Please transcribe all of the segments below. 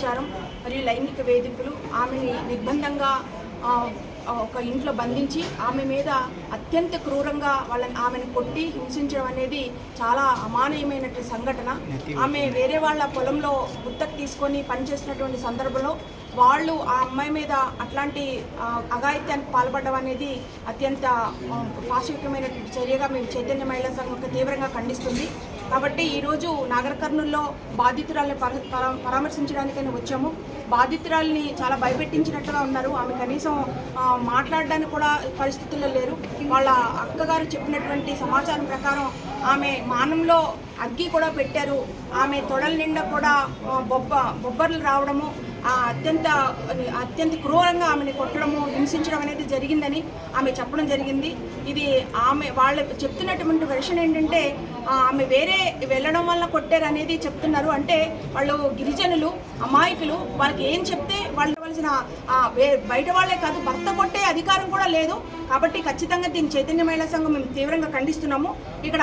అత్యాచారం మరియు లైంగిక వేధింపులు, ఆమెని నిర్బంధంగా ఒక ఇంట్లో బంధించి ఆమె మీద అత్యంత క్రూరంగా ఆమెను కొట్టి హింసించడం అనేది చాలా అమానవీయమైనటువంటి సంఘటన. ఆమె వేరే వాళ్ళ పొలంలో గుత్తకు తీసుకొని పనిచేసినటువంటి సందర్భంలో వాళ్ళు ఆ అమ్మాయి మీద అట్లాంటి అఘాయిత్యానికి పాల్పడడం అనేది అత్యంత పాశవికమైనటువంటి చర్యగా మేము చైతన్య మహిళా సంఘం తీవ్రంగా ఖండిస్తుంది. కాబట్టి ఈరోజు నాగర్ కర్నూలులో బాధితురాల్ని పరామర్శించడానికైనా వచ్చాము. బాధితురాల్ని చాలా భయపెట్టించినట్టుగా ఉన్నారు. ఆమె కనీసం మాట్లాడడానికి కూడా పరిస్థితుల్లో లేరు. వాళ్ళ అక్కగారు చెప్పినటువంటి సమాచారం ప్రకారం ఆమె మానంలో అగ్గి కూడా పెట్టారు. ఆమె తొడల నిండా కూడా బొబ్బర్లు రావడము, అత్యంత క్రూరంగా ఆమెను కొట్టడము, హింసించడం అనేది జరిగిందని ఆమె చెప్పడం జరిగింది. ఇది వాళ్ళు చెప్తున్నటువంటి వెర్షన్ ఏంటంటే ఆమె వేరే వెళ్ళడం వల్ల కొట్టారు అనేది చెప్తున్నారు. అంటే వాళ్ళు గిరిజనులు, అమాయకులు, వాళ్ళకి ఏం చెప్తే వాళ్ళు బయట వాళ్ళే కాదు భర్త కొట్టే అధికారం కూడా లేదు. కాబట్టి ఖచ్చితంగా దీన్ని చైతన్య మహిళా సంఘం మేము తీవ్రంగా ఖండిస్తున్నాము. ఇక్కడ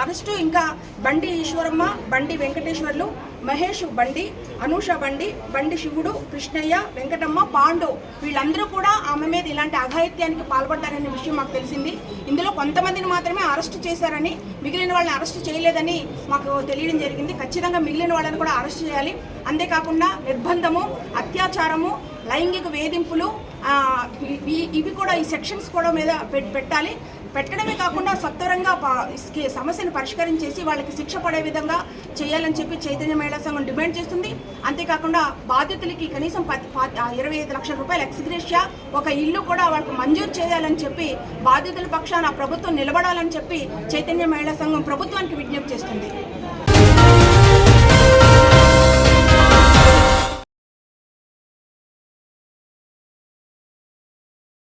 అరెస్టు ఇంకా బండి ఈశ్వరమ్మ, బండి వెంకటేశ్వర్లు, మహేష్ బండి, అనూష బండి శివుడు, కృష్ణయ్య, వెంకటమ్మ, పాండు వీళ్ళందరూ కూడా ఆమె మీద ఇలాంటి అఘాయిత్యానికి పాల్పడ్డారనే విషయం మాకు తెలిసింది. ఇందులో కొంతమందిని మాత్రమే అరెస్టు చేశారని, మిగిలిన వాళ్ళని అరెస్టు చేయలేదని మాకు తెలియడం జరిగింది. ఖచ్చితంగా మిగిలిన వాళ్ళని కూడా అరెస్టు చేయాలి. అంతేకాకుండా నిర్బంధము, అత్యాచారము, లైంగిక వేధింపులు ఇవి కూడా ఈ సెక్షన్స్ కూడా మీద పెట్టాలి. పెట్టడమే కాకుండా సత్వరంగా సమస్యను పరిష్కరించేసి వాళ్ళకి శిక్ష పడే విధంగా చేయాలని చెప్పి చైతన్య మహిళా సంఘం డిమాండ్ చేస్తుంది. అంతేకాకుండా బాధితులకి కనీసం 25 లక్షల రూపాయల ఎక్స్గ్రేషియా, ఒక ఇల్లు కూడా వాళ్ళకి మంజూరు చేయాలని చెప్పి, బాధితుల పక్షాన ప్రభుత్వం నిలబడాలని చెప్పి చైతన్య మహిళా సంఘం ప్రభుత్వానికి విజ్ఞప్తి చేస్తుంది.